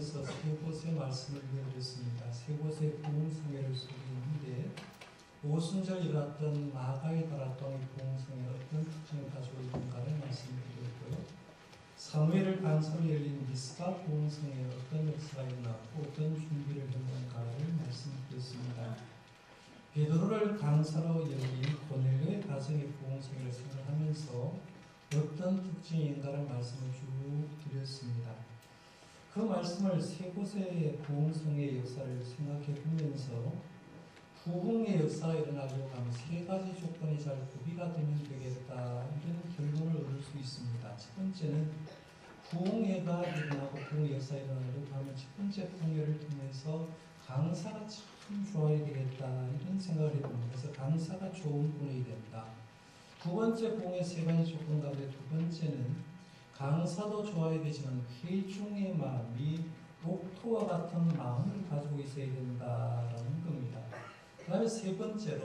계속해서 세 곳의 말씀을 이어드렸습니다. 세 곳의 부흥성회를 소개했는데 오순절 일어났던 마가의 다락방의 부흥성회 어떤 특징을 가지고 있는가를 말씀드렸고요. 사무엘을 간사로 열린 미스바 부흥성회 어떤 역사가 일어났고 어떤 준비를 했는가를 말씀드렸습니다. 베드로를 간사로 열린 고넬료의 가정의 부흥성회를 생각하면서 어떤 특징인가를 말씀을 쭉 드렸습니다. 그 말씀을 세 곳의 부흥성의 역사를 생각해 보면서 부흥의 역사가 일어나려고 하면 세 가지 조건이 잘 구비가 되면 되겠다, 이런 결론을 얻을 수 있습니다. 첫 번째는 부흥회가 일어나고 부흥의 역사가 일어나려고 하면 첫 번째 부흥회를 통해서 강사가 참 좋아야 되겠다, 이런 생각을 해봅니다. 그래서 강사가 좋은 분이 된다. 두 번째 부흥의 세 가지 조건 가운데 두 번째는 강사도 좋아야 되지만 회중의 마음이 녹토와 같은 마음을 가지고 있어야 된다라는 겁니다. 그 다음에 세 번째로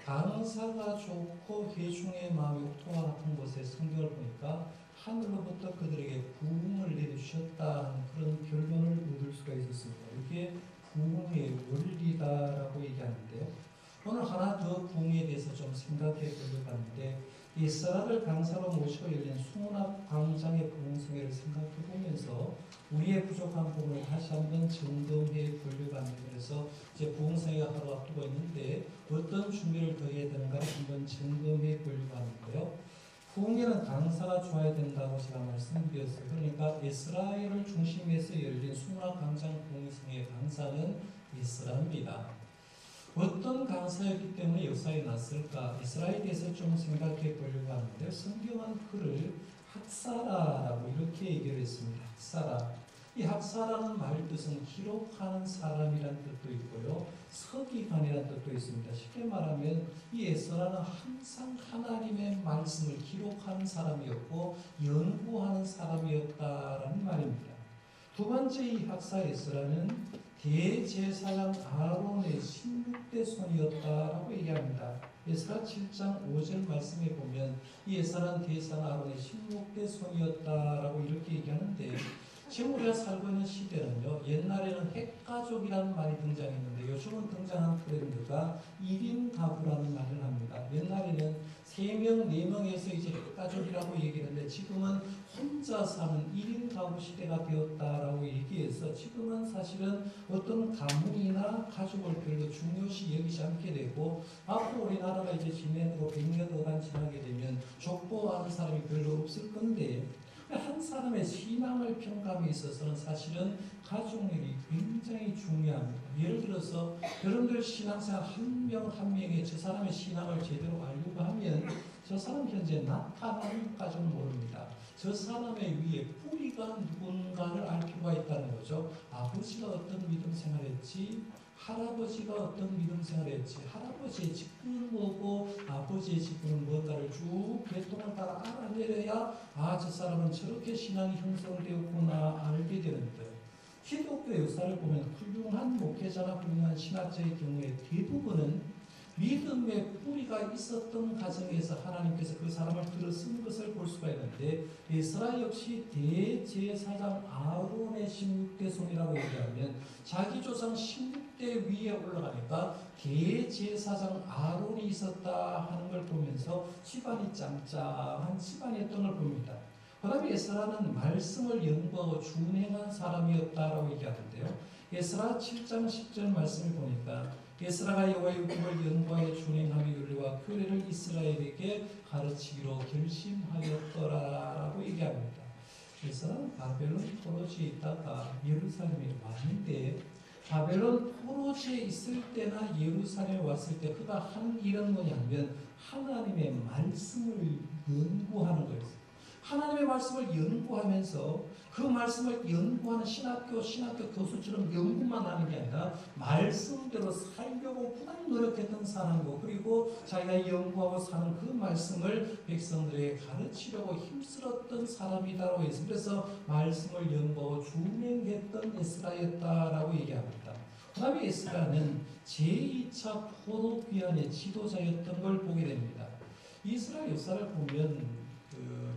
강사가 좋고 회중의 마음이 녹토와 같은 곳에 성경을 보니까 하늘로부터 그들에게 부흥을 내려주셨다는 그런 결론을 얻을 수가 있었습니다. 이게 부흥의 원리다라고 얘기하는데요. 오늘 하나 더 부흥에 대해서 좀 생각해 보려고 하는데 이스라엘을 강사로 모시고 열린 수문학 광장의 부흥성회를 생각해 보면서 우리의 부족한 부분을 다시 한번 점검해 보려고 합니다. 그래서 이제 부흥성회가 하루 앞두고 있는데 어떤 준비를 더 해야 되는가를 한번 점검해 보려고 하는데요. 부흥회는 강사가 좋아야 된다고 제가 말씀드렸어요. 그러니까 이스라엘을 중심에서 열린 수문학 광장 부흥성회의 강사는 이스라엘입니다. 어떤 강사였기 때문에 역사에 났을까? 이스라엘에 대해서 좀 생각해 보려고 하는데 성경은 그를 학사라라고 이렇게 얘기를 했습니다. 학사라. 이 학사라는 말 뜻은 기록하는 사람이라는 뜻도 있고요. 서기관이라는 뜻도 있습니다. 쉽게 말하면 이 에스라는 항상 하나님의 말씀을 기록하는 사람이었고 연구하는 사람이었다라는 말입니다. 두 번째 이 학사 에스라는 대제사장 아론의 16대 손이었다라고 얘기합니다. 에스라 7장 5절 말씀에 보면 이 에스라는 대제사장 아론의 16대 손이었다라고 이렇게 얘기하는데 지금 우리가 살고 있는 시대는요, 옛날에는 핵가족이라는 말이 등장했는데 요즘은 등장한 트렌드가 1인 가구라는 말을 합니다. 옛날에는 3명, 4명에서 이제 핵가족이라고 얘기했는데 지금은 혼자 사는 1인 가구 시대가 되었다라고 얘기해서 지금은 사실은 어떤 가문이나 가족을 별로 중요시 여기지 않게 되고 앞으로 우리나라가 이제 지내고 100년 어간 지나게 되면 족보하는 사람이 별로 없을 건데 한 사람의 신앙을 평가함에 있어서는 사실은 가족력이 굉장히 중요합니다. 예를 들어서 여러분들 신앙생활 한 명 한 명의 저 사람의 신앙을 제대로 알려고 하면 저 사람 현재 나타나는까지는 모릅니다. 저 사람의 위에 뿌리가 누군가를 알 필요가 있다는 거죠. 아버지가 어떤 믿음 생활했지, 할아버지가 어떤 믿음 생활했지, 할아버지의 직분은 뭐고 아버지의 직분은 뭔가를 쭉 계통을 따라 알아내려야 저 사람은 저렇게 신앙이 형성되었구나 알게 되는데 기독교 역사를 보면 훌륭한 목회자나 훌륭한 신학자의 경우에 대부분은 믿음의 뿌리가 있었던 가정에서 하나님께서 그 사람을 들어 쓴 것을 볼 수가 있는데 에스라 역시 대제사장 아론의 16대 손이라고 얘기하면 자기 조상 16대 위에 올라가니까 대제사장 아론이 있었다 하는 걸 보면서 집안이 짱짱한 집안이었던 걸 봅니다. 그 다음에 에스라는 말씀을 연구하고 준행한 사람이었다라고 얘기하는데요. 에스라 7장 10절 말씀을 보니까 에스라가 여호와의 율법을 연구하여 준행하며 윤리와 규례를 이스라엘에게 가르치기로 결심하였더라라고 얘기합니다. 에스라는 바벨론 포로지에 있다가 예루살렘에 왔는데 바벨론 포로지에 있을 때나 예루살렘에 왔을 때 그가 한 일은 뭐냐면 하나님의 말씀을 연구하는 거였어요. 하나님의 말씀을 연구하면서 그 말씀을 연구하는 신학교 교수처럼 연구만 하는 게 아니라 말씀대로 살려고 부단히 노력했던 사람이고 그리고 자기가 연구하고 사는 그 말씀을 백성들에게 가르치려고 힘쓸었던 사람이다라고 해서 그래서 말씀을 연구하고 준행했던 에스라였다라고 얘기합니다. 그 다음에 에스라는 제2차 포로 귀환의 지도자였던 걸 보게 됩니다. 이스라엘 역사를 보면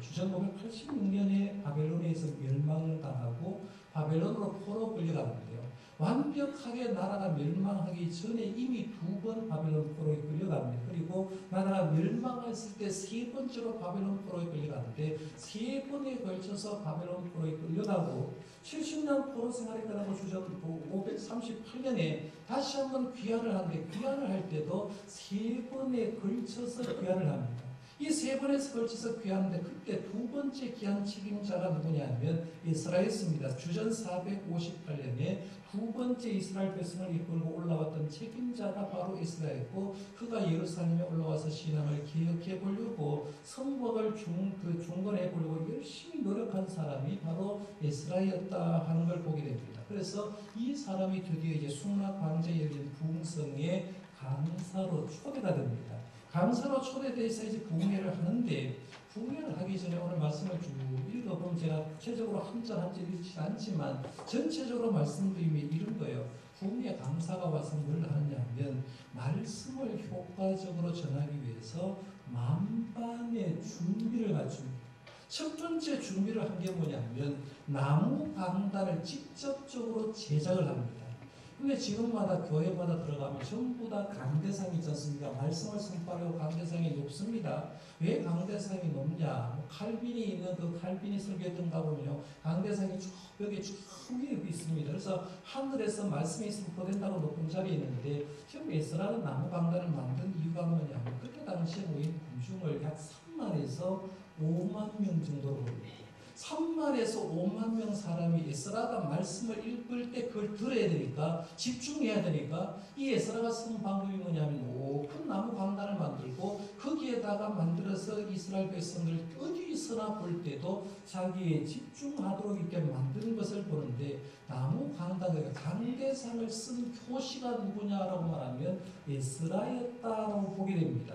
주전 586년에 바벨론에서 멸망을 당하고 바벨론으로 포로 끌려가는데요. 완벽하게 나라가 멸망하기 전에 이미 2번 바벨론 포로에 끌려갑니다. 그리고 나라가 멸망했을 때 3번째로 바벨론 포로에 끌려가는데 3번에 걸쳐서 바벨론 포로에 끌려가고 70년 포로 생활이 끝나고 주전 538년에 다시 한번 귀환을 하는데 귀환을 할 때도 3번에 걸쳐서 귀환을 합니다. 이 3번에 걸쳐서 귀환하는데 그때 2번째 귀환 책임자가 누구냐면 에스라였습니다. 주전 458년에 2번째 이스라엘 백성을 이끌고 올라왔던 책임자가 바로 에스라였고 그가 예루살렘에 올라와서 신앙을 개혁해 보려고 성곽을 중건해 보려고 열심히 노력한 사람이 바로 에스라였다 하는 걸 보게 됩니다. 그래서 이 사람이 드디어 이제 수납 광자에 열린 부흥성의 강사로 초대가 됩니다. 강사로 초대돼서 이제 부흥회를 하는데 부흥회를 하기 전에 오늘 말씀을 쭉 읽어보면 제가 구체적으로 한 절 한 절 읽지 않지만 전체적으로 말씀드리면 이런 거예요. 부흥회 강사가 와서 뭘 하느냐면 말씀을 효과적으로 전하기 위해서 만반의 준비를 갖춥니다. 첫 번째 준비를 한 게 뭐냐면 나무 강단을 직접적으로 제작을 합니다. 근데 지금마다 교회마다 들어가면 전부 다 강대상이 있지 않습니까? 말씀을 선포하려고 강대상이 높습니다. 왜 강대상이 높냐? 칼빈이 있는 그 칼빈이 설교했던 가보면요. 강대상이 쭉 벽에 쭉 위에 있습니다. 그래서 하늘에서 말씀이 선포된다고 높은 자리에 있는데 지금 에스라는 나무 강단을 만든 이유가 뭐냐면 그때 당시에 모인 군중을 약 3만에서 5만 명 정도로 봅니다. 3만에서 5만 명 사람이 에스라가 말씀을 읽을 때 그걸 들어야 되니까 집중해야 되니까 이 에스라가 쓴 방법이 뭐냐면 높은 나무 강단을 만들고 거기에다가 만들어서 이스라엘 백성들 어디서나 볼 때도 자기에 집중하도록 이렇게 만드는 것을 보는데 나무 강단, 강대상을 쓴 표시가 누구냐라고 말하면 에스라였다라고 보게 됩니다.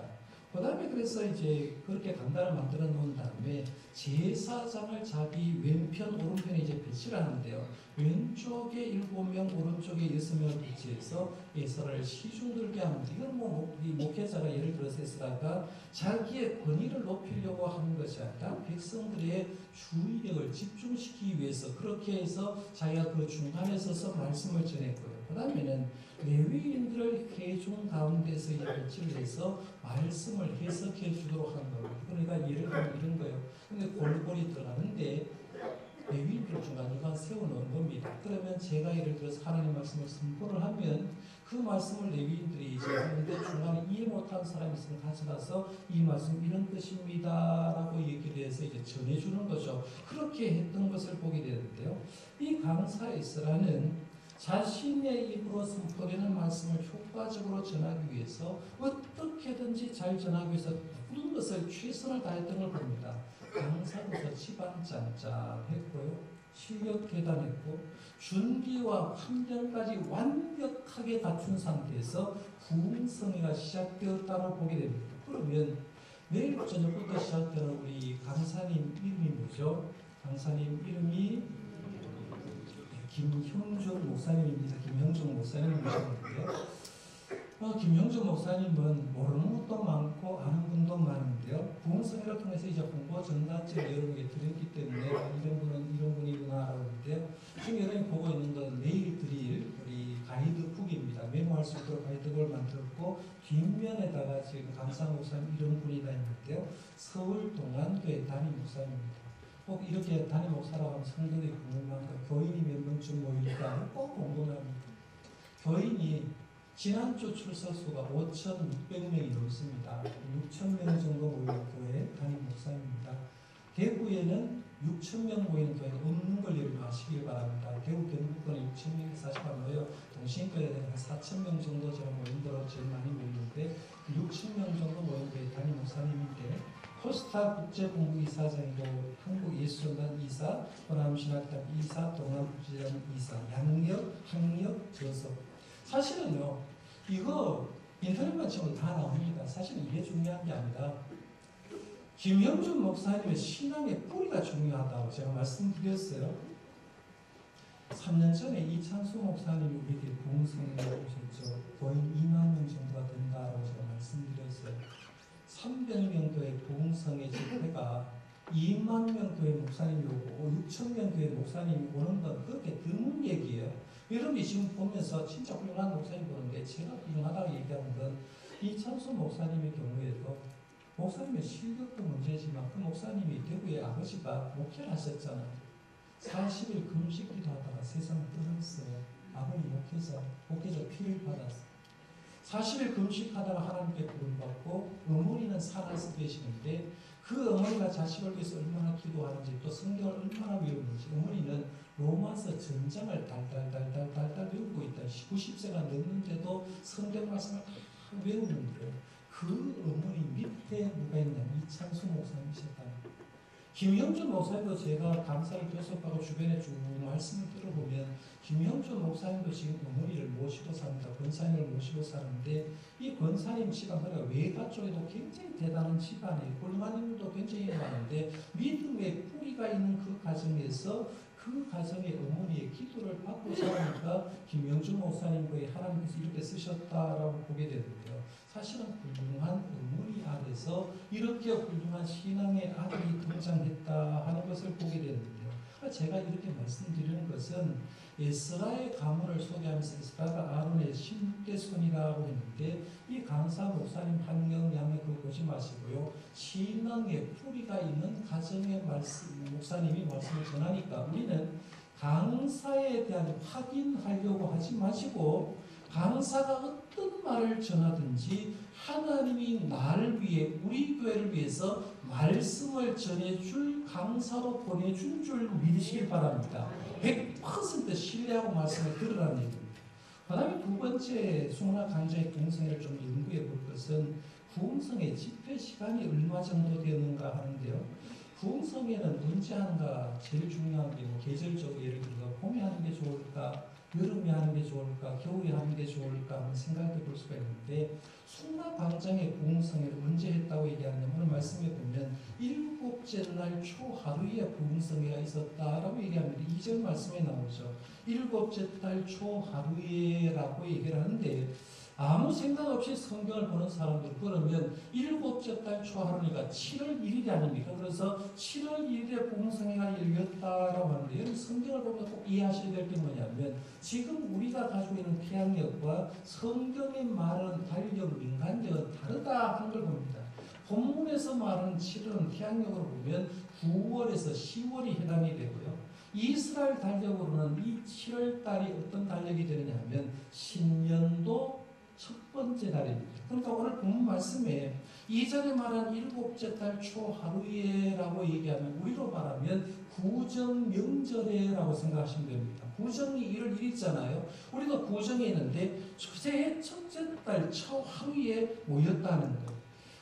그 다음에 그래서 이제 그렇게 강단을 만들어 놓은 다음에 제사장을 자기 왼편 오른편에 이제 배치를 하는데요. 왼쪽에 7명 오른쪽에 6명을 배치해서 에스라를 시중들게 합니다. 이건 이 목회자가 예를 들어서 에스라가 자기의 권위를 높이려고 하는 것이 아니라 백성들의 주의력을 집중시키기 위해서 그렇게 해서 자기가 그 중간에 서서 말씀을 전했고요. 그 다음에는 레위인들을 회중 가운데서 배치를 해서 말씀을 해석해 주도록 한 겁니다. 그러니까 예를 들면 이런 거예요. 근데 골고리 들어가는데 레위인들 중간중간 세워놓은 겁니다. 그러면 제가 예를 들어서 하나님 말씀을 선포를 하면 그 말씀을 레위인들이 이제 하는데 중간에 이해 못한 사람이 있으면 가져가서 이 말씀 이런 뜻입니다 라고 얘기를 해서 이제 전해주는 거죠. 그렇게 했던 것을 보게 되는데요. 이 강사 에스라는 자신의 입으로 선포되는 말씀을 효과적으로 전하기 위해서 어떻게든지 잘 전하기 위해서 모든 것을 최선을 다했던 걸 봅니다. 강사로서 집안 짠짠했고요. 실력 대단했고 준비와 환경까지 완벽하게 갖춘 상태에서 부흥성회가 시작되었다고 보게 됩니다. 그러면 내일 저녁부터 시작되는 우리 강사님 이름이 뭐죠? 강사님 이름이 김형준 목사님입니다. 김형준 목사님을 모셨는데요. 김형준 목사님은 모르는 것도 많고 아는 분도 많은데요. 부흥성회를 통해서 이제 홍보 전단지를 여러분에게 드렸기 때문에 이런 분은 이런 분이구나라고 하는데요. 지금 여러분이 보고 있는 건 내일 드릴 우리 가이드북입니다. 메모할 수 있도록 가이드북을 만들었고 뒷면에다가 지금 강사 목사님 이런 분이다 있는데요. 서울 동안교회 담임 목사님입니다. 꼭 이렇게 담임 목사라고 하면 성도들이 궁금한 거예요. 교인이 몇 명쯤 모일까? 꼭 궁금합니다. 교인이 지난주 출석 수가 5,600명이 넘습니다. 6,000명 정도 모이는 교회 담임 목사입니다. 대구에는 6,000명 모이는 교회가 없는 걸 여러분 아시길 바랍니다. 대구 경북권에 6,000명이 사실은 모여 동신교회에 한 4,000명 정도 제가 모인 대로 제일 많이 모이는데 6,000명 정도 모이는 교회 담임 목사님인데 코스타 국제본부이사장이고 한국예술전단 이사, 호남신학당 이사, 동남국제전 이사, 양력, 학력, 저서. 사실은요, 이거 인터넷만 치면 다 나옵니다. 사실은 이게 중요한 게 아니라 김형준 목사님의 신앙의 뿌리가 중요하다고 제가 말씀드렸어요. 3년 전에 이찬수 목사님이 우리에게 부흥성에 오셨죠. 거의 2만 명 정도가 된다고 제가 말씀드렸어요. 300명 정도의 부흥성의 집회가 2만 명 교회 목사님이 오고 6천 명 교회 목사님이 오는 건 그렇게 드문 얘기예요. 여러분이 지금 보면서 진짜 훌륭한 목사님 보는데 제가 훌륭하다고 얘기하는 건 이찬수 목사님의 경우에도 목사님의 실력도 문제지만 그 목사님이 대구의 아버지가 목회를 하셨잖아요. 40일 금식기도 하다가 세상을 떠났어요. 아버지 목회자 피를 받았어요. 40일 금식하다가 하나님께 구원받고 어머니는 살아서 계시는데 그 어머니가 자식을 위해서 얼마나 기도하는지 또 성경을 얼마나 외우는지 어머니는 로마서 전장을 달달 외우고 있다. 90세가 넘는데도 성경 말씀을 다 외우는데 그 어머니 밑에 누가 있냐면 이찬수 목사님이셨다. 김영준 목사님도 제가 강사를 교섭하고 주변에 쭉 말씀을 들어보면 김영준 목사님도 지금 어머니를 모시고 삽니다. 권사님을 모시고 사는데 이 권사님 집안, 그러니까 외가 쪽에도 굉장히 대단한 집안이에요. 훌륭한 인물도 굉장히 많은데 믿음의 뿌리가 있는 그 가정에서 그 가정의 어머니의 기도를 받고 살으니까 김영준 목사님 거에 하나님께서 이렇게 쓰셨다라고 보게 되는데요. 사실은 훌륭한 어머니 안에서 이렇게 훌륭한 신앙의 아들이 등장했다 하는 것을 보게 되는데요. 제가 이렇게 말씀드리는 것은 에스라의 가문을 소개하면서 에스라가 아론의 16대 손이라고 했는데 이 강사 목사님 한경 양의 그거 보지 마시고요. 신앙의 뿌리가 있는 가정의 목사님이 말씀을 전하니까 우리는 강사에 대한 확인하려고 하지 마시고 강사가 어떤 말을 전하든지 하나님이 나를 위해 우리 교회를 위해서 말씀을 전해줄 강사로 보내준 줄 믿으시길 바랍니다. 100% 신뢰하고 말씀을 들으라는 얘기입니다. 그 다음에 두 번째 수문화 강좌의 부흥성회를 좀 연구해 볼 것은 부흥성회 집회 시간이 얼마 정도 되는가 하는데요. 부흥성회는 언제 하는가 제일 중요한 게 뭐 계절적으로 예를 들어 봄에 하는 게 좋을까 여름에 하는 게 좋을까 겨울에 하는 게 좋을까 한번 생각해 볼 수가 있는데 수문화 광장의 부흥성회를 언제 했다고 얘기하냐면 오늘 말씀해 보면 일곱째 날 초하루에 부흥성회가 있었다라고 얘기합니다. 2절 말씀에 나오죠. 일곱째 달 초하루에라고 얘기를 하는데 아무 생각 없이 성경을 보는 사람들 그러면 일곱째 달 초하루니까 7월 1일이 아닙니까? 그래서 7월 1일에 부흥성회가 열렸다라고 하는데 여러분 성경을 보면 꼭 이해하셔야 될 게 뭐냐면 지금 우리가 가지고 있는 태양력과 성경의 말하는 달력, 인간력은 다르다 하는 걸 봅니다. 본문에서 말하는 7월은 태양력으로 보면 9월에서 10월이 해당이 되고요. 이스라엘 달력으로는 이 7월 달이 어떤 달력이 되느냐 하면 신년도 첫 번째 달입니다. 그러니까 오늘 본 말씀에 이전에 말한 일곱째 달 초하루에라고 얘기하면 우리로 말하면 구정 명절에라고 생각하시면 됩니다. 구정이 1월 1일이잖아요. 우리도 구정에 있는데 새해 첫째 달 초하루에 모였다는 거예요.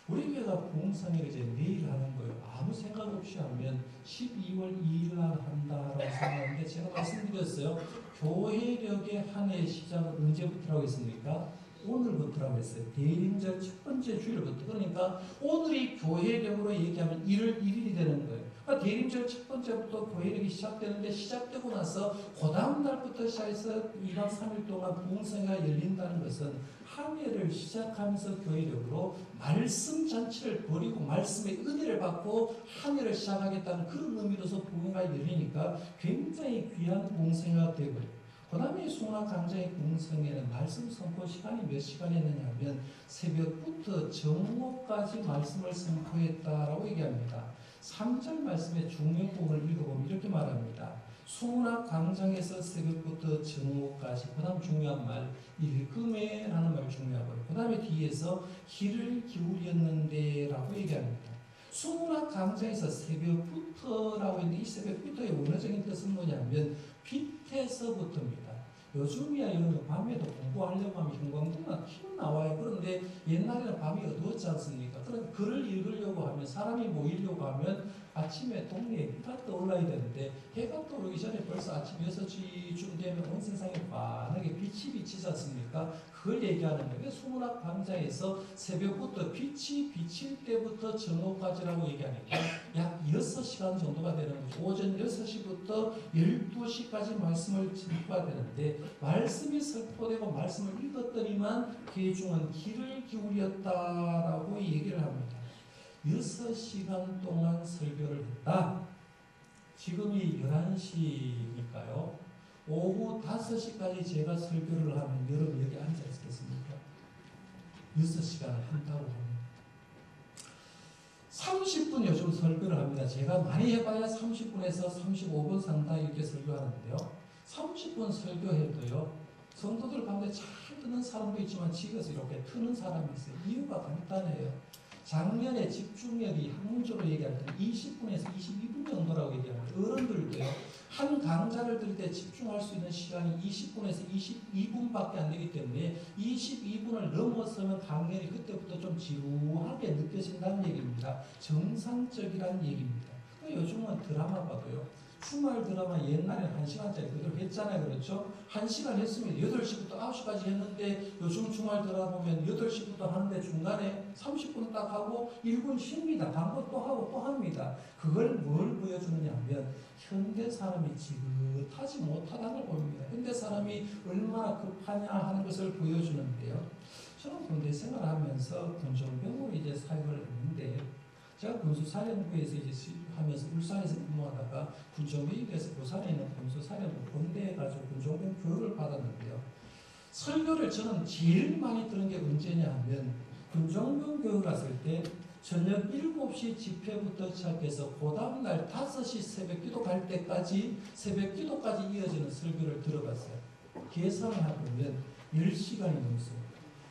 우리 교회가 부흥성회를 이제 내일 하는 거예요. 아무 생각 없이 하면 12월 2일 날 한다라고 생각하는데 제가 말씀드렸어요. 교회력의 한 해 시작은 언제부터라고 했습니까? 오늘부터라고 했어요. 대림절 첫 번째 주일부터. 그러니까 오늘이 교회력으로 얘기하면 1월 1일이 되는 거예요. 그러니까 대림절 첫 번째부터 교회력이 시작되는데 시작되고 나서 그 다음 날부터 시작해서 2박 3일 동안 부흥성회가 열린다는 것은 한 해를 시작하면서 교회력으로 말씀 잔치를 버리고 말씀의 은혜를 받고 한 해를 시작하겠다는 그런 의미로서 부흥회가 열리니까 굉장히 귀한 부흥성회가 되고요. 그 다음에 수문화 강좌의 부흥성회는 말씀 선포 시간이 몇 시간이었느냐 하면 새벽부터 정오까지 말씀을 선포했다라고 얘기합니다. 3절 말씀의 중요 부분을 읽어보면 이렇게 말합니다. 수문화 광장에서 새벽부터 정오까지 그 다음 중요한 말 읽음에 라는 말 중요하고요. 그 다음에 뒤에서 귀를 기울였는데 라고 얘기합니다. 수문화 광장에서 새벽부터라고 했는데 이 새벽부터의 원어적인 뜻은 뭐냐면 빛에서부터입니다. 요즘이야 여러분 밤에도 공부하려고 하면 형광등만 켜고 나와요. 그런데 옛날에는 밤이 어두웠지 않습니까? 그런 글을 읽으려고 하면 사람이 모이려고 하면 아침에 동네에 해가 떠올라야 되는데 해가 떠오르기 전에 벌써 아침 6시쯤 되면 온 세상에 환하게 빛이 비치지 않습니까? 그걸 얘기하는 거예요. 수문학 광장에서 새벽부터 빛이 비칠 때부터 정오까지라고 얘기하니까 약 6시간 정도가 되는 거죠. 오전 6시부터 12시까지 말씀을 전파가 되는데 말씀이 선포되고 말씀을 읽었더니만 대중은 귀를 기울였다라고 얘기를 합니다. 6시간 동안 설교를 했다. 지금이 11시니까요. 오후 5시까지 제가 설교를 하면 여러분 여기 앉아 있겠습니까? 6시간을 한다고 합니다. 30분 요즘 설교를 합니다. 제가 많이 해봐야 30분에서 35분 상당 이렇게 설교하는데요. 30분 설교해도요. 성도들 가운데 잘 듣는 사람도 있지만 집에서 이렇게 트는 사람이 있어요. 이유가 간단해요. 작년에 집중력이 학문적으로 얘기할 때 20분에서 22분 정도라고 얘기합니다. 어른들도요. 한 강좌를 들을 때 집중할 수 있는 시간이 20분에서 22분밖에 안 되기 때문에 22분을 넘어서면 강연이 그때부터 좀 지루하게 느껴진다는 얘기입니다. 정상적이라는 얘기입니다. 요즘은 드라마 봐도요. 주말 드라마 옛날에는 1시간짜리 그대로 했잖아요. 그렇죠? 1시간 했으면 8시부터 9시까지 했는데 요즘 주말 드라마 보면 8시부터 하는데 중간에 30분 딱 하고 1분 쉽니다. 광고 또 하고 또 합니다. 그걸 뭘 보여주느냐 하면 현대 사람이 지긋하지 못하다는 걸 보입니다. 현대 사람이 얼마나 급하냐 하는 것을 보여주는데요. 저는 군대 생활하면서 군종병으로 이제 사역을 했는데 제가 군수사령부에서 이제 하면서 울산에서 근무하다가 군종병이 돼서 부산에 있는 군수사령부 본대에 가서 군종병 교육을 받았는데요. 설교를 저는 제일 많이 들은 게 언제냐 하면 군종병 교육 갔을 때 저녁 7시 집회부터 시작해서 그 다음날 5시 새벽 기도 갈 때까지 새벽 기도까지 이어지는 설교를 들어봤어요. 계산을 해보면 10시간이 넘었어요.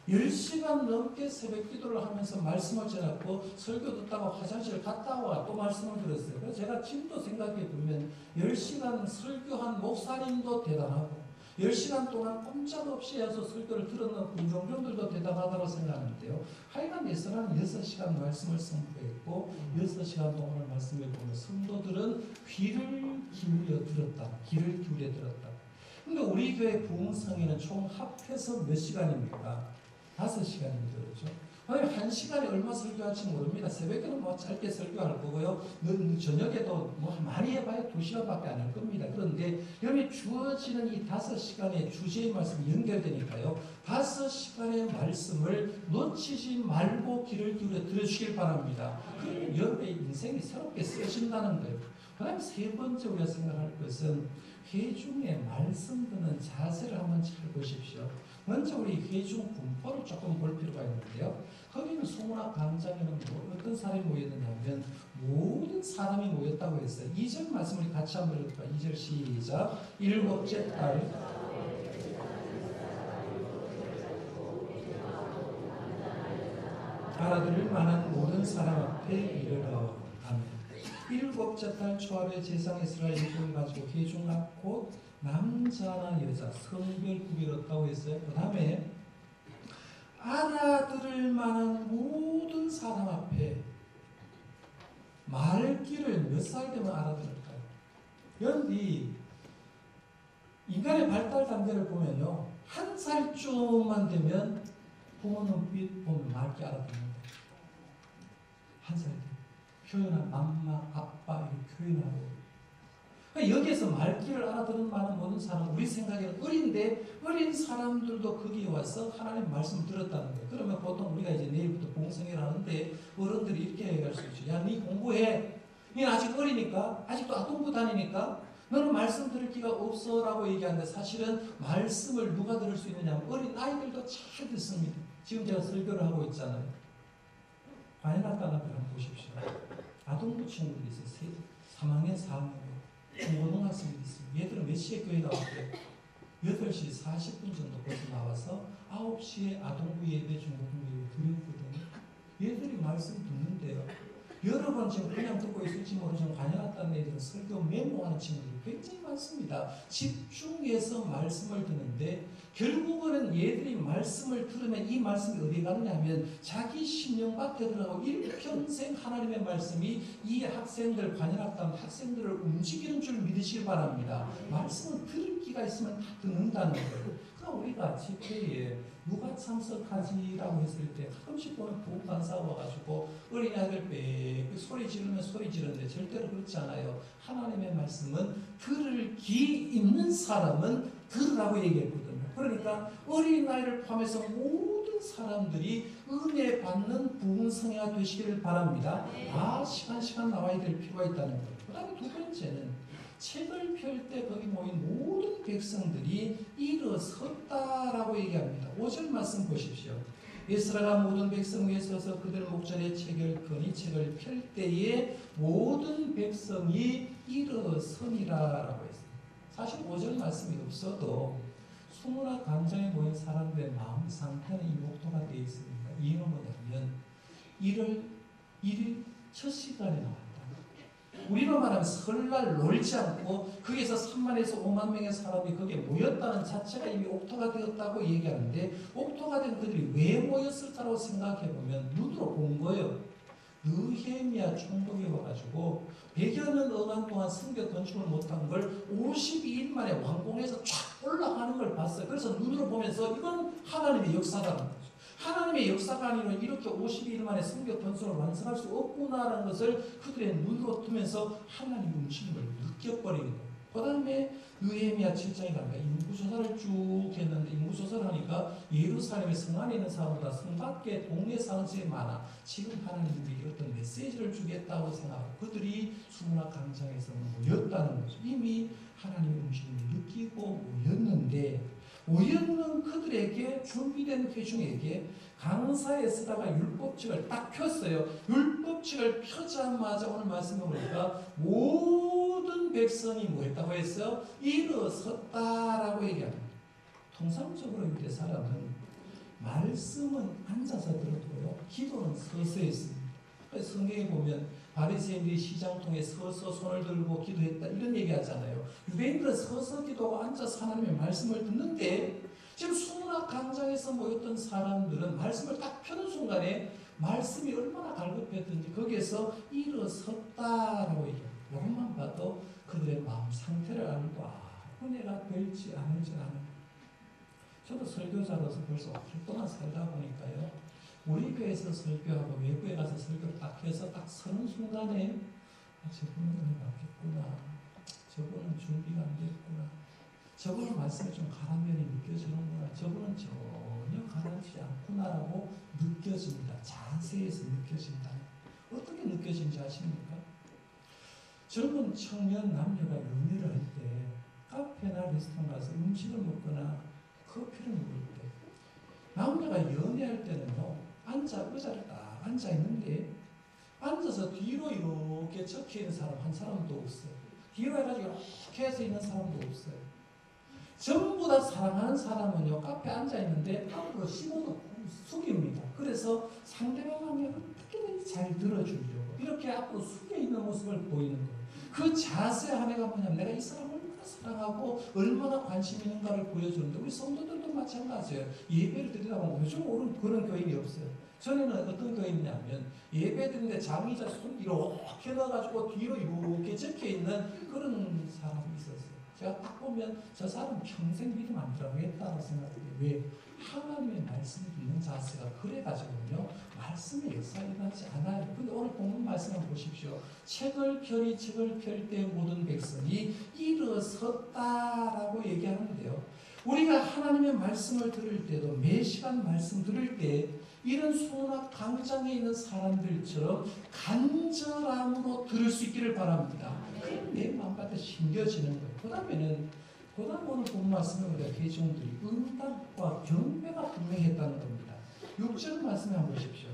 10시간 넘게 새벽 기도를 하면서 말씀을 전했고 설교 듣다가 화장실 갔다 와 또 말씀을 들었어요. 그래서 제가 지금도 생각해 보면 10시간 설교한 목사님도 대단하고 10시간 동안 꼼짝없이 해서 설교를 들었는 군종병들도 대단하다고 생각하는데요. 하여간 예수는 6시간 말씀을 선포했고 6시간 동안을 말씀을 보면 성도들은 귀를 기울여 들었다. 귀를 기울여 들었다. 근데 우리 교회 부흥성회는 총 합해서 몇 시간입니까? 5시간입니다. 그렇죠? 아니, 1시간에 얼마 설교할지 모릅니다. 새벽에는 뭐 짧게 설교할 거고요. 저녁에도 뭐 많이 해봐야 2시간밖에 안 할 겁니다. 그런데 여기 주어지는 이 5시간의 주제의 말씀이 연결되니까요. 5시간의 말씀을 놓치지 말고 귀를 기울여 들으시길 바랍니다. 그러면 여러분의 인생이 새롭게 쓰여진다는 거예요. 그 다음에 세 번째 우리가 생각할 것은 회중의 말씀 듣는 자세를 한번 잘 보십시오. 먼저 우리 회중 분포를 조금 볼 필요가 있는데요. 거기는 소문학 광장에는 어떤 사람이 모였느냐면 모든 사람이 모였다고 했어요. 2절 말씀 우리 같이 한번 읽을까요? 2절 시작. 7째 달 알아들을 만한 모든 사람 앞에 이르러 아멘. 7째 달 초하루에 제상 이스라엘 일꾼을 가지고 회중 앞 곧 남자나 여자 성별 구별 없다고 했어요. 그 다음에 알아들을 만한 모든 사람 앞에 말귀를 몇 살 되면 알아들을까요? 그런데 인간의 발달 단계를 보면요. 1살쯤만 되면 부모 눈빛 보면 말귀 알아듣는다. 1살 때 표현한 맘마, 아빠 이렇게 표현하고 여기에서 말귀를 알아듣는 많은 모든 사람, 우리 생각에는 어린데 어린 사람들도 거기에 와서 하나님 말씀을 들었다는 거예요. 그러면 보통 우리가 이제 내일부터 봉성회를 하는데 어른들이 이렇게 얘기할 수 있죠. 야, 니 공부해. 니 아직 어리니까, 아직도 아동부 다니니까 너는 말씀 들을 기가 없어 라고 얘기하는데 사실은 말씀을 누가 들을 수 있느냐 하면 어린 아이들도 잘 듣습니다. 지금 제가 설교를 하고 있잖아요. 관현악단 앞에 한번 보십시오. 아동부 친구들이 있어요. 3학년, 4학년 중고등학생이 있습니다. 얘들은 몇 시에 교회 나왔대요? 8시 40분 정도 거기서 나와서 9시에 아동부 예배, 중고등부 예배 드렸거든요. 얘들이 말씀 듣는데요. 여러분 지금 그냥 듣고 있을지 모르지만 관여했다는 애들은 설교 메모하는 친구들이 굉장히 많습니다. 집중해서 말씀을 듣는데 결국은 얘들이 말씀을 들으면 이 말씀이 어디 가느냐면 자기 심령밭에 들어가고 일평생 하나님의 말씀이 이 학생들, 관현악단 학생들을 움직이는 줄 믿으시기 바랍니다. 말씀은 들을 기가 있으면 다 듣는다는 거예요. 그러니까 우리가 집회에 누가 참석하지라고 했을 때 가끔씩 보면 부흥 강사 와가지고 어린아이들 빽 소리 지르면 소리 지르는데 절대로 그렇지 않아요. 하나님의 말씀은 들을 귀 있는 사람은 들으라고 얘기했거든요. 그러니까 어린아이를 포함해서 모든 모든 사람들이 은혜 받는 부흥성회가 되시기를 바랍니다. 시간 나와야 될 필요가 있다는 거예요. 그 다음에 두 번째는 책을 펼 때 거기 모인 모든 백성들이 일어섰다라고 얘기합니다. 5절 말씀 보십시오. 에스라가 모든 백성 위에 서서 그들 목전에 책을 펴니 책을 펼 때에 모든 백성이 일어서니라라고 했어요. 사실 5절 말씀이 없어도 수문화 광장에 모인 사람들의 마음 상태는 이 목도가 되어 있습니다. 이유는 뭐냐면 일이 첫 시간에 나왔다. 우리로 말하면 설날 놀지 않고 거기에서 3만에서 5만 명의 사람이 거기에 모였다는 자체가 이미 옥토가 되었다고 얘기하는데, 옥토가 된 그들이 왜 모였을까라고 생각해보면 눈으로 본 거예요. 느헤미야 총독이 와가지고 100여 년 어간 동안 성벽 건축을 못한 걸 52일 만에 완공해서 쫙 올라가는 걸 봤어요. 그래서 눈으로 보면서 이건 하나님의 역사라는 거죠. 하나님의 역사가 아니라 이렇게 52일 만에 성벽 건축을 완성할 수 없구나라는 것을 그들의 눈으로 뜨면서 하나님의 움직임을 느껴버린 거예요. 그 다음에 느헤미야 7장에 가니까 인구조사를 쭉 했는데, 인구조사를 하니까 예루살렘의 성 안에 있는 사람보다 성 밖에 동네 사람들이 많아. 지금 하나님이 어떤 메시지를 주겠다고 생각하고 그들이 수문학 광장에서 모였다는 거죠. 이미 하나님의 움직임을 느끼고 모였는 그들에게 준비된 회중에게 강사에 쓰다가 율법책을 딱 폈어요. 율법책을 펴자마자 오늘 말씀해 보니까 모든 백성이 뭐 했다고 했어요? 일어섰다라고 얘기합니다. 통상적으로 유대 사람은 말씀은 앉아서 들었고요, 기도는 서서 했습니다. 성경에 보면 바리새인들이 시장통에 서서 손을 들고 기도했다 이런 얘기 하잖아요. 유대인들은 서서 기도하고 앉아서 하나님의 말씀을 듣는데, 지금 수문학 광장에서 모였던 사람들은 말씀을 딱 펴는 순간에 말씀이 얼마나 갈급했든지 거기에서 일어섰다라고 얘기해요. 이것만 봐도 그들의 마음 상태를 알고 은혜가 될지 아닐지 아는. 저도 설교자로서 벌써 5년 동안 살다 보니까요, 우리 교회에서 설교하고 외부에 가서 설교를 딱 해서 딱 서는 순간에 저분은 은혜 받겠구나, 저분은 준비가 안 됐구나, 저분은 말씀에 좀 가란 면이 느껴지는구나, 저분은 전혀 가라앉지 않구나라고 느껴집니다. 자세에서 느껴진다. 어떻게 느껴진지 아십니까? 젊은 청년 남녀가 연애를 할 때 카페나 레스토랑 가서 음식을 먹거나 커피를 먹을 때, 남녀가 연애할 때는요, 의자를 딱 앉아 있는데 앉아서 뒤로 이렇게 적혀 있는 사람 한 사람도 없어요. 뒤로 해가지고 이렇게 해서 있는 사람도 없어요. 전부 다 사랑하는 사람은요, 카페에 앉아 있는데 앞으로 심어도 숙입니다. 그래서 상대방이 어떻게든지 잘 들어주려고 이렇게 앞으로 숙여 있는 모습을 보이는 거예요. 그 자세 하나가 뭐냐면 내가 이 사람을 얼마나 사랑하고 얼마나 관심 있는가를 보여주는데, 우리 성도들도 마찬가지예요. 예배를 드리다 보면 요즘 그런 교인이 없어요. 전에는 어떤 교인이냐면 예배 드리는데 장의자 손 이렇게 넣어가지고 뒤로 이렇게 적혀있는 그런 사람이 있었어요. 제가 딱 보면 저 사람 평생 믿음 안 들어가겠다고 생각해요. 왜? 하나님의 말씀을 듣는 자세가 그래가지고요, 말씀의 역사가 일어나지 않아요. 근데 오늘 본문 말씀을 보십시오. 책을 펼 때 모든 백성이 일어섰다라고 얘기하는데요, 우리가 하나님의 말씀을 들을 때도 매 시간 말씀 들을 때 이런 수문학 광장에 있는 사람들처럼 간절함으로 들을 수 있기를 바랍니다. 그럼 내 마음밭에 심겨지는 거예요. 그 다음 오늘 본 말씀에 우리가 회중들이 응답과 경배가 분명했다는 겁니다. 6절 말씀에 한번 보십시오.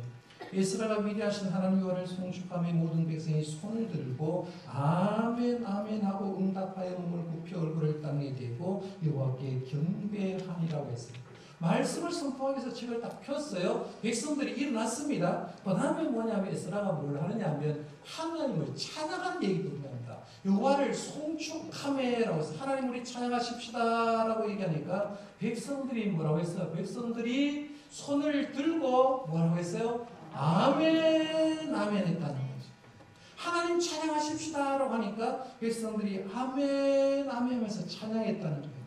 에스라가 위대하신 하나님 여호와를 송축하며 모든 백성이 손을 들고 아멘 아멘 하고 응답하여 몸을 굽혀 얼굴을 땅에 대고 여호와께 경배하니라고 했습니다. 말씀을 선포하기 위해서 책을 딱 폈어요. 백성들이 일어났습니다. 그 다음에 뭐냐면 에스라가 뭘 하느냐면 하나님을 찬양한 얘기도 합니다. 여호와를 송축하며라고 해서 하나님 우리 찬양하십시다라고 얘기하니까 백성들이 뭐라고 했어요? 백성들이 손을 들고 뭐라고 했어요? 아멘 아멘 했다는 거죠. 하나님 찬양하십시다라고 하니까 백성들이 아멘 아멘 하면서 찬양했다는 거예요.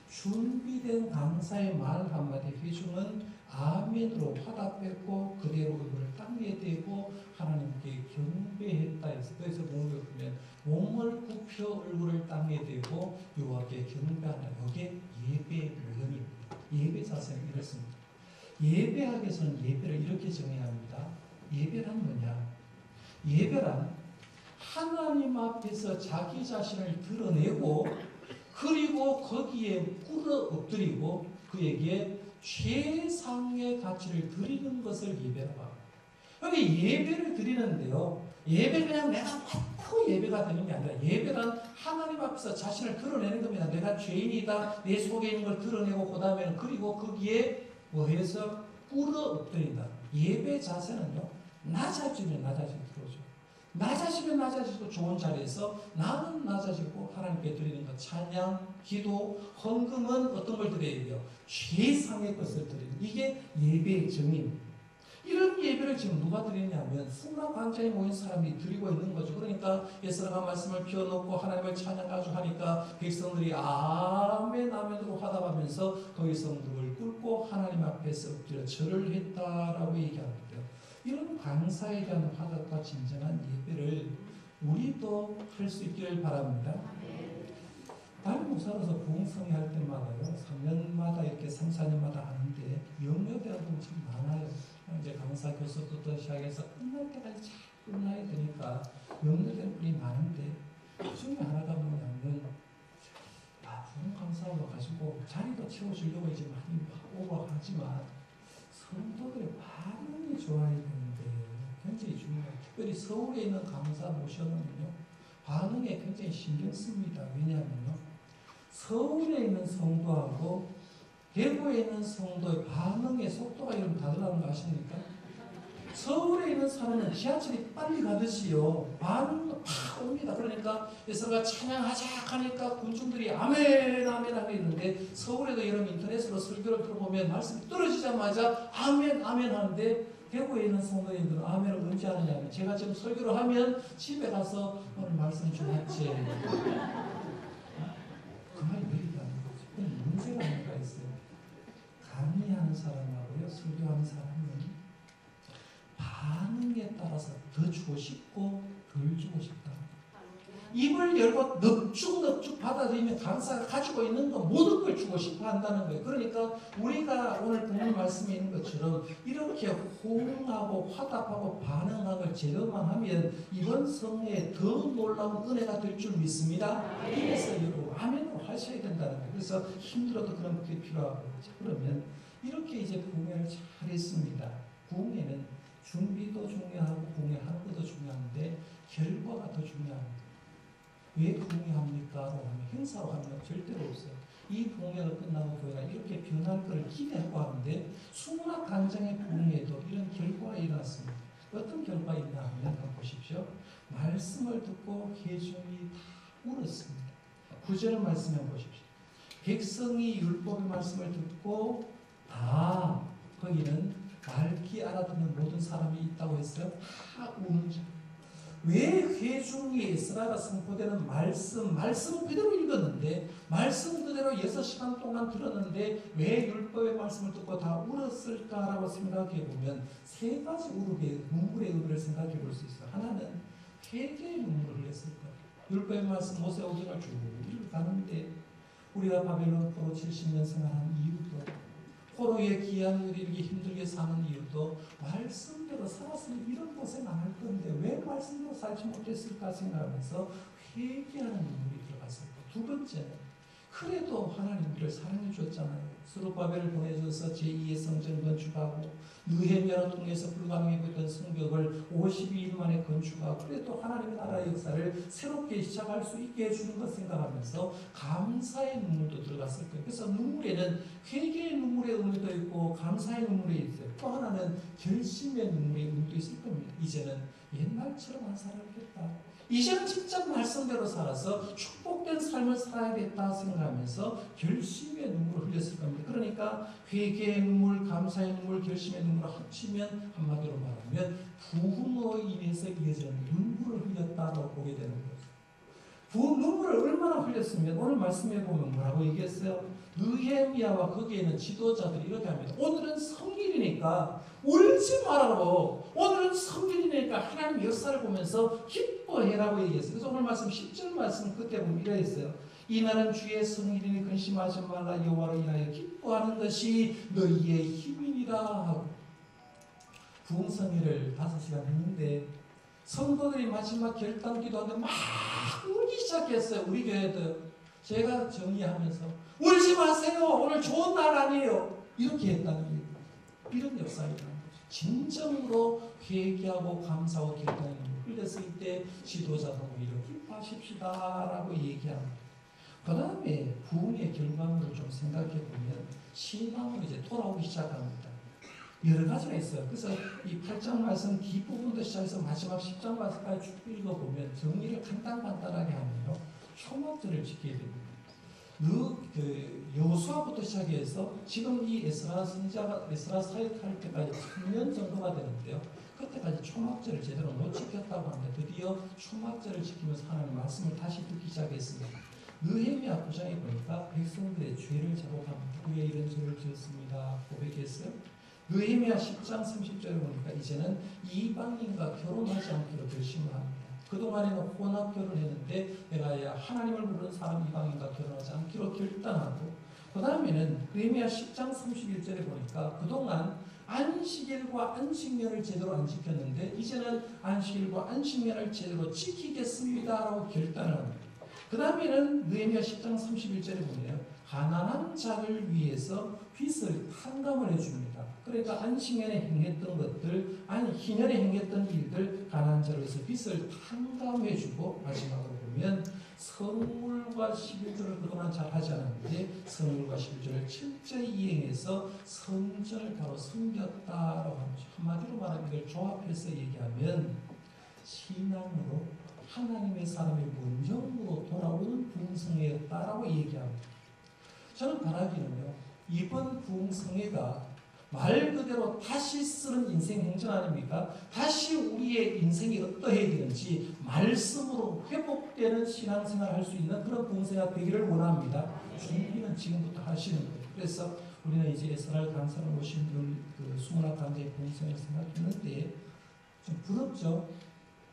준비된 강사의 말 한마디 회중은 아멘으로 화답했고 그대로 얼굴을 땅에 대고 하나님께 경배했다 해서, 그래서 몸을 보면 몸을 굽혀 얼굴을 땅에 대고 여호와께 경배하는, 이게 예배의 모형입니다. 예배 자세는 이렇습니다. 예배하기 위해서는 예배를 이렇게 정해야 합니다. 예배란 뭐냐? 예배란 하나님 앞에서 자기 자신을 드러내고 그리고 거기에 꿇어 엎드리고 그에게 최상의 가치를 드리는 것을 예배라고 합니다. 여기 예배를 드리는데요. 예배 그냥 내가 왔다고 예배가 되는 게 아니라 예배란 하나님 앞에서 자신을 드러내는 겁니다. 내가 죄인이다. 내 속에 있는 걸 드러내고 그 다음에는 그리고 거기에 뭐해서 꿇어 엎드린다. 예배 자세는요. 낮아지면 낮아지면 들어오죠. 낮아지면 낮아지고 좋은 자리에서 나는 낮아지고 하나님께 드리는 것 찬양, 기도, 헌금은 어떤 걸 드려야 돼요? 최상의 것을 드리는 이게 예배의 정의입니다. 이런 예배를 지금 누가 드리냐면 승낙 광장에 모인 사람이 드리고 있는 거죠. 그러니까 예수가 말씀을 피워놓고 하나님을 찬양하고 하니까 백성들이 아멘 아멘으로 화답하면서 거기서 무릎을 꿇고 하나님 앞에서 엎드려 절을 했다라고 얘기합니다. 이런 강사에 대한 화답과 진정한 예배를 우리도 할 수 있기를 바랍니다. 담임 목사로서 부흥성회 할 때마다요, 3년마다 이렇게 3, 4년마다 하는데 영역대가 참 많아요. 이제 강사 교수부터 시작해서 끝날 때까지 잘 끝나야 되니까 영역된 분이 많은데 그 중에 하나가 뭐냐면 부흥 강사로 가지고 자리도 채워주려고 이제 많이 오고 하지만 성도들의 반응이 좋아야 되는데 굉장히 중요해요. 특별히 서울에 있는 강사 모셔놓으면요 반응에 굉장히 신경 씁니다. 왜냐하면요 서울에 있는 성도하고 대구에 있는 성도의 반응의 속도가 이런 다르다는 거 아십니까? 서울에 있는 사람은 지하철이 빨리 가듯이요 반응도 팍 옵니다. 그러니까 예수가 찬양하자 하니까 군중들이 아멘 아멘 하고 있는데 서울에도 이런 인터넷으로 설교를 들어보면 말씀이 떨어지자마자 아멘 아멘 하는데 대구에 있는 성도님들은 아멘을 언제 하느냐면 제가 지금 설교를 하면 집에 가서 오늘 말씀 좀 했지. 그 말이 왜 이러는 거지? 그건 문제가 하나가 있어요. 강의하는 사람하고요 설교하는 사람은 반응에 따라서 더 주고 싶고 덜 주고 싶다. 입을 열고 넙죽넙죽 받아들이면 강사가 가지고 있는 거 모든 걸 주고 싶어 한다는 거예요. 그러니까 우리가 오늘 본문 말씀에 있는 것처럼 이렇게 호응하고 화답하고 반응하는 걸 제대로만 하면 이번 성회에 더 놀라운 은혜가 될 줄 믿습니다. 그래서 여러분 아멘으로 하셔야 된다는 거예요. 그래서 힘들어도 그런 게 필요하고 그러면 이렇게 이제 부흥회를 잘 했습니다. 부흥회는 준비도 중요하고 부흥회하는 것도 중요한데 결과가 더 중요합니다. 왜 부흥회합니까? 라고 하면 행사로 하면 절대로 없어요. 이 부흥회가 끝나고 교회가 이렇게 변할 것을 기대하고 하는데 수문학 간장의 부흥회도 이런 결과가 일어났습니다. 어떤 결과가 있나 하면 한번 보십시오. 말씀을 듣고 회중이 다 울었습니다. 9절 말씀 한번 보십시오. 백성이 율법의 말씀을 듣고 다 거기는 맑게 알아듣는 모든 사람이 있다고 했어요. 다 우는 자. 왜 회중이 에스라가 선포되는 말씀 그대로 읽었는데 말씀 그대로 6시간 동안 들었는데 왜 율법의 말씀을 듣고 다 울었을까라고 생각해 보면 세 가지 눈물의 의미를 생각해 볼 수 있어요. 하나는 회개의 눈물을 흘렸을 거예요. 율법의 말씀 모세 오경을 쭉 가는데 우리가 바벨론 포로 70년 생활한 이유도 포로의 귀한 일을 이렇게 힘들게 사는 이유도 말씀대로 살았으면 이런 고생 안 할 건데 왜 말씀대로 살지 못했을까 생각하면서 회개하는 눈물이 들어갔을 거예요. 두 번째는 그래도 하나님 우리를 사랑해 주었잖아요. 스룹바벨을 보내줘서 제2의 성전 건축하고 느헤미야를 통해서 불가능했던 성벽을 52일 만에 건축하고 그래도 하나님의 나라의 역사를 새롭게 시작할 수 있게 해주는 것 생각하면서 감사의 눈물도 들어갔을 거예요. 그래서 눈물에는 회개의 눈물의 의미도 있고 감사의 눈물이 있어요. 또 하나는 결심의 눈물의 의미도 있을 겁니다. 이제는 옛날처럼 안 살아야겠다. 이제는 직접 말씀대로 살아서 축복된 삶을 살아야겠다 생각하면서 결심의 눈물을 흘렸을 겁니다. 그러니까 회개의 눈물, 감사의 눈물, 결심의 눈물을 합치면 한마디로 말하면 부흥으로 인해서 이어지는 눈물을 흘렸다고 보게 되는 거죠. 눈물을 얼마나 흘렸으면 오늘 말씀해 보면 뭐라고 얘기했어요? 느헤미야와 거기에 있는 지도자들이 이렇게 합니다. 오늘은 성일이니까 울지 말라고. 오늘은 성일이니까 하나님 역사를 보면서 기뻐해라고 얘기했어요. 그래서 오늘 말씀 10절 말씀 그때 보면 이래 했어요. 이날은 주의 성일이니 근심하지 말라. 여호와를 인하여 기뻐하는 것이 너희의 힘이니라 하고 부흥성회를 5시간 했는데 성도들이 마지막 결단 기도하는데 막 울기 시작했어요. 우리 교회도 제가 정리하면서 울지 마세요. 오늘 좋은 날 아니에요. 이렇게 했다는 얘기예요. 이런 역사가 일어난 거죠. 진정으로 회개하고 감사하고 결단이 흘렸을 때 지도자도 오히려 기뻐하십시다라고 얘기합니다. 그 다음에 부흥의 결과물을 좀 생각해 보면 신앙으로 이제 돌아오기 시작합니다. 여러 가지가 있어요. 그래서 이 8장 말씀 뒷부분도 시작해서 마지막 10장 말씀까지 쭉 읽어보면 정리를 간단하게 하면요. 초막절을 지켜야 됩니다. 여호수아부터 시작해서 지금 이 에스라 선지자가 에스라 사역할 때까지 3년 정도가 되는데요. 그때까지 초막절을 제대로 못 지켰다고 합니다. 드디어 초막절을 지키면서 하나님 말씀을 다시 듣기 시작했습니다. 느헤미야 9장에 보니까 백성들의 죄를 자복합니다. 우리가 이런 죄를 지었습니다. 고백했어요. 느헤미야 10장 30절에 보니까 이제는 이방인과 결혼하지 않기로 결심을 합니다. 그동안에는 혼합 결혼했는데 내가 하나님을 모르는 사람 이방인과 결혼하지 않기로 결단하고 그 다음에는 느헤미야 10장 31절에 보니까 그동안 안식일과 안식년을 제대로 안 지켰는데 이제는 안식일과 안식년을 제대로 지키겠습니다라고 결단을 합니다. 그 다음에는 느헤미야 10장 31절에 보면 가난한 자를 위해서 빚을 탕감을 해줍니다. 그러니까 안식년에 행했던 것들, 희년에 행했던 일들 가난한 자를 위해서 빚을 탕감해주고 마지막으로 보면 성물과 11조를 그동안 잘 하지 않았는데 성물과 11조를 철저히 이행해서 성전을 바로 섬겼다라고 합니다. 한마디로 말하면 이걸 조합해서 얘기하면 신앙으로 하나님의 사람의 원정으로 돌아오는 부흥성회였다라고 얘기합니다. 저는 바라기는요. 이번 부흥성회가 말 그대로 다시 쓰는 인생 행전 아닙니까? 다시 우리의 인생이 어떠해야 되는지 말씀으로 회복되는 신앙생활을 할 수 있는 그런 부흥성회가 되기를 원합니다. 준비는 지금부터 하시는 거예요. 그래서 우리는 이제 에스라엘 강사를 모신 그 수문학 강좌의 부흥성회를 생각했는데 좀 부럽죠?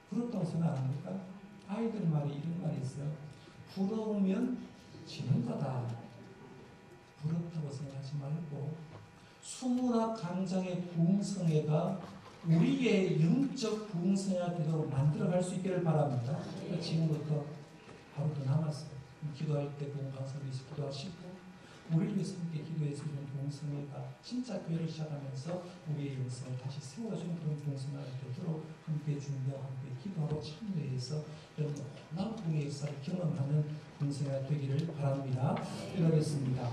부럽다고 생각 안 합니까? 아이들 말이 이런 말이 있어요. 부러우면 지는 거다. 부럽다고 생각하지 말고 수문학 강장의 부흥성회가 우리의 영적 부흥성회가 되도록 만들어갈 수 있기를 바랍니다. 그러니까 지금부터 바로 더 남았어요. 기도할 때 부흥 강사를 위해서 기도하시고 우리를 위해서 함께 기도해서 이런 부흥성회가 진짜 교회를 시작하면서 우리의 영성을 다시 세워주는 그런 부흥성회가 되도록 함께 준비하고 함께 기도하고 참여해서 이런 놀라운 부흥의 역사를 경험하는 부흥성회가 되기를 바랍니다. 기도하겠습니다.